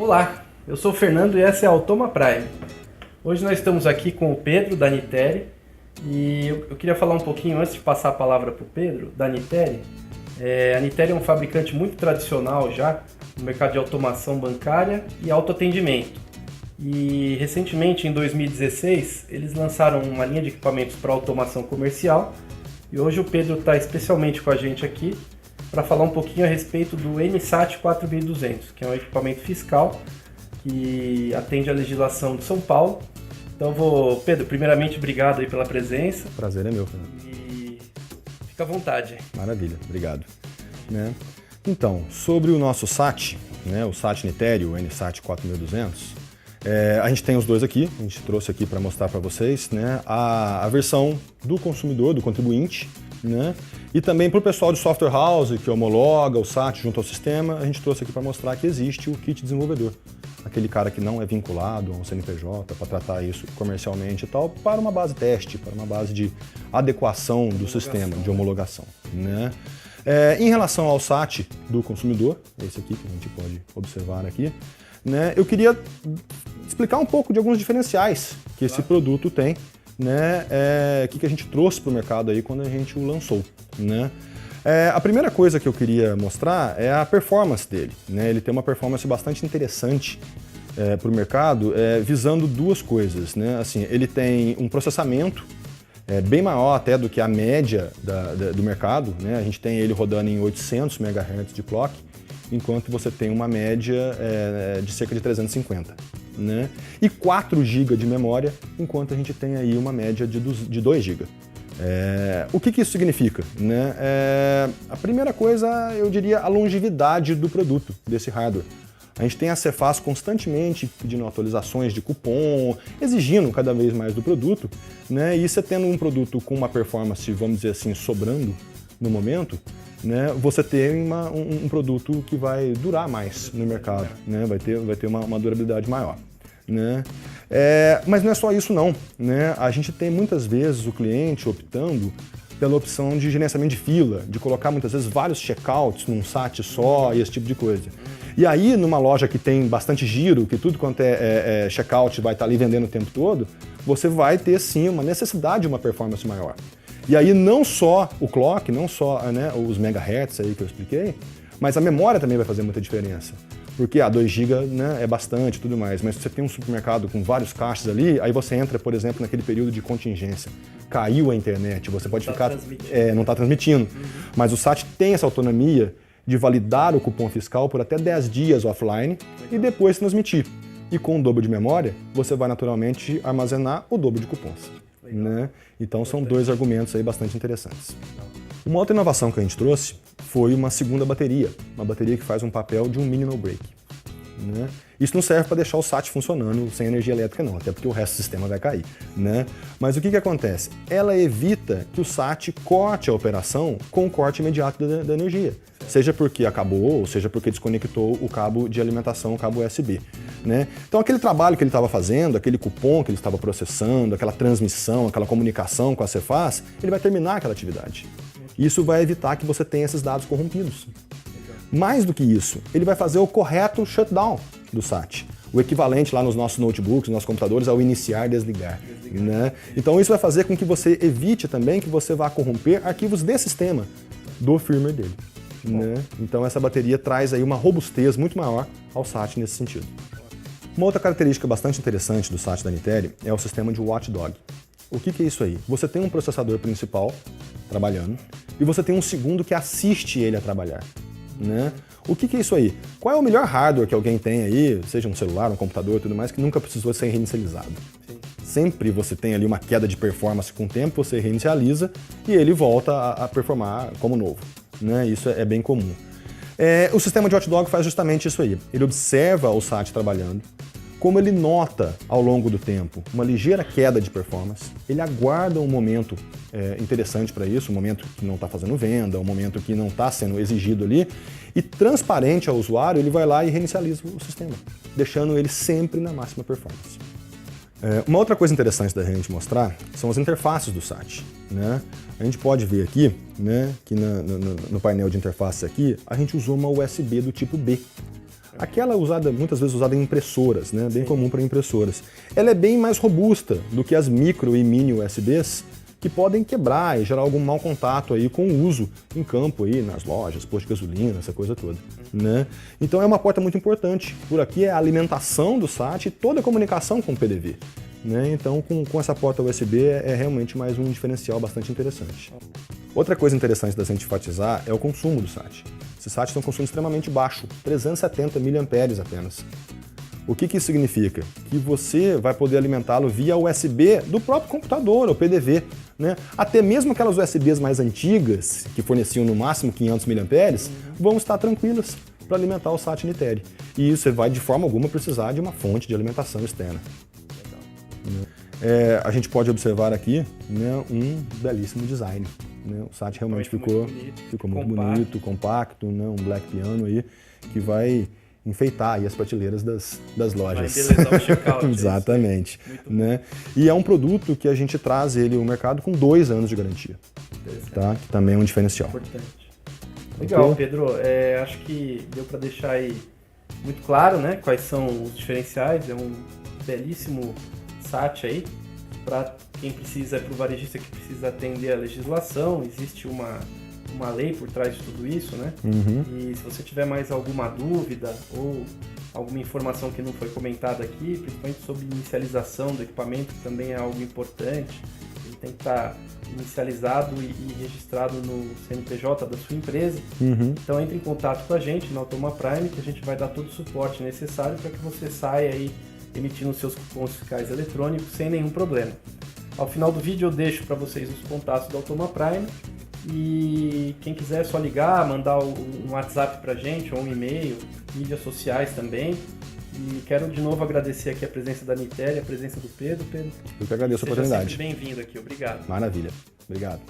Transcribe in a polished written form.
Olá, eu sou o Fernando e essa é a Automa Prime. Hoje nós estamos aqui com o Pedro da Niteri e eu queria falar um pouquinho antes de passar a palavra para o Pedro, da Niteri. A Niteri é um fabricante muito tradicional já no mercado de automação bancária e autoatendimento. E recentemente, em 2016, eles lançaram uma linha de equipamentos para automação comercial e hoje o Pedro está especialmente com a gente aqui para falar um pouquinho a respeito do NSAT 4200, que é um equipamento fiscal que atende à legislação de São Paulo. Então, Pedro, primeiramente, obrigado aí pela presença. Prazer é meu, Fernando. E fica à vontade. Maravilha, obrigado. Então, sobre o nosso SAT, o SAT Niteri, o NSAT 4200, a gente tem os dois aqui, a gente trouxe aqui para mostrar para vocês a versão do consumidor, do contribuinte, e também para o pessoal de software house que homologa o SAT junto ao sistema, a gente trouxe aqui para mostrar que existe o kit desenvolvedor. Aquele cara que não é vinculado a um CNPJ para tratar isso comercialmente e tal, para uma base teste, para uma base de adequação do sistema, de homologação. Em relação ao SAT do consumidor, esse aqui que a gente pode observar aqui, eu queria explicar um pouco de alguns diferenciais que esse produto tem, que a gente trouxe para o mercado aí quando a gente o lançou. A primeira coisa que eu queria mostrar é a performance dele. Ele tem uma performance bastante interessante para o mercado, visando duas coisas. Assim, ele tem um processamento bem maior até do que a média do mercado. A gente tem ele rodando em 800 MHz de clock, enquanto você tem uma média de cerca de 350. E 4 GB de memória, enquanto a gente tem aí uma média de 2 GB. O que isso significa? A primeira coisa, eu diria, a longevidade do produto, desse hardware. A gente tem a Cefaz constantemente pedindo atualizações de cupom, exigindo cada vez mais do produto, e você tendo um produto com uma performance, vamos dizer assim, sobrando no momento, você tem um produto que vai durar mais no mercado, vai ter uma durabilidade maior. Mas não é só isso não. A gente tem muitas vezes o cliente optando pela opção de gerenciamento de fila, de colocar muitas vezes vários checkouts num SAT só e esse tipo de coisa. E aí, numa loja que tem bastante giro, que tudo quanto é checkout vai estar ali vendendo o tempo todo, você vai ter sim uma necessidade de uma performance maior. E aí não só o clock, não só os megahertz aí que eu expliquei, mas a memória também vai fazer muita diferença. Porque 2 GB é bastante e tudo mais, mas se você tem um supermercado com vários caixas ali, aí você entra, por exemplo, naquele período de contingência. Caiu a internet, você pode ficar... não está transmitindo. Mas o SAT tem essa autonomia de validar o cupom fiscal por até 10 dias offline e depois transmitir. E com o dobro de memória, você vai naturalmente armazenar o dobro de cupons. Então são dois argumentos aí bastante interessantes. Uma outra inovação que a gente trouxe foi uma segunda bateria, uma bateria que faz um papel de um minimal break. Isso não serve para deixar o SAT funcionando sem energia elétrica não, até porque o resto do sistema vai cair. Mas o que acontece? Ela evita que o SAT corte a operação com o corte imediato da energia, seja porque acabou ou seja porque desconectou o cabo de alimentação, o cabo USB. Então aquele trabalho que ele estava fazendo, aquele cupom que ele estava processando, aquela transmissão, aquela comunicação com a Cefaz, ele vai terminar aquela atividade. Isso vai evitar que você tenha esses dados corrompidos. Mais do que isso, ele vai fazer o correto shutdown do SAT. O equivalente lá nos nossos notebooks, nos nossos computadores, ao iniciar e desligar. Então isso vai fazer com que você evite também que você vá corromper arquivos de sistema do firmware dele. Então essa bateria traz aí uma robustez muito maior ao SAT nesse sentido. Uma outra característica bastante interessante do SAT da Niteri é o sistema de watchdog. O que é isso aí? Você tem um processador principal trabalhando e você tem um segundo que assiste ele a trabalhar. O que é isso aí? Qual é o melhor hardware que alguém tem aí, seja um celular, um computador e tudo mais, que nunca precisou ser reinicializado? Sim. Sempre você tem ali uma queda de performance com o tempo, você reinicializa e ele volta a performar como novo. Isso é bem comum. O sistema de watchdog faz justamente isso aí. Ele observa o SAT trabalhando, como ele nota ao longo do tempo uma ligeira queda de performance, ele aguarda um momento interessante para isso, um momento que não está fazendo venda, um momento que não está sendo exigido ali, e transparente ao usuário, ele vai lá e reinicializa o sistema, deixando ele sempre na máxima performance. Uma outra coisa interessante da gente mostrar são as interfaces do SAT. A gente pode ver aqui, que no painel de interfaces aqui, a gente usou uma USB do tipo B. Aquela muitas vezes usada em impressoras, né? Bem comum para impressoras. Ela é bem mais robusta do que as micro e mini USBs, que podem quebrar e gerar algum mau contato aí com o uso em campo aí, nas lojas, posto de gasolina, essa coisa toda, né? Então é uma porta muito importante. Por aqui é a alimentação do SAT e toda a comunicação com o PDV. Né? Então com essa porta USB é realmente mais um diferencial bastante interessante. Outra coisa interessante da gente enfatizar é o consumo do SAT. Esse SAT tem um consumo extremamente baixo, 370 mAh apenas. O que isso significa? Que você vai poder alimentá-lo via USB do próprio computador, o PDV. Né? Até mesmo aquelas USBs mais antigas, que forneciam no máximo 500 mAh, vão estar tranquilas para alimentar o SAT Niteri. E você vai de forma alguma precisar de uma fonte de alimentação externa. A gente pode observar aqui, né, um belíssimo design. Né? O SAT realmente ficou muito bonito, compacto, né? Um black piano aí que vai enfeitar aí as prateleiras das lojas. Vai embelezar o checkout. Exatamente. Né? E é um produto que a gente traz ele ao mercado com 2 anos de garantia. Tá? Que também é um diferencial. Importante. Legal, Pedro. Acho que deu para deixar aí muito claro, né, quais são os diferenciais. É um belíssimo SAT aí, para quem precisa, para o varejista que precisa atender a legislação, existe uma lei por trás de tudo isso, né? E se você tiver mais alguma dúvida ou alguma informação que não foi comentada aqui, principalmente sobre inicialização do equipamento, que também é algo importante, ele tem que estar inicializado e registrado no CNPJ da sua empresa. Então entre em contato com a gente na Automa Prime, que a gente vai dar todo o suporte necessário para que você saia aí emitindo seus cupons fiscais eletrônicos sem nenhum problema. Ao final do vídeo eu deixo para vocês os contatos da Automa Prime e quem quiser é só ligar, mandar um WhatsApp para a gente ou um e-mail, mídias sociais também. E quero de novo agradecer aqui a presença da Niteri, a presença do Pedro. Eu que agradeço a oportunidade. Seja sempre bem-vindo aqui, obrigado. Maravilha, obrigado.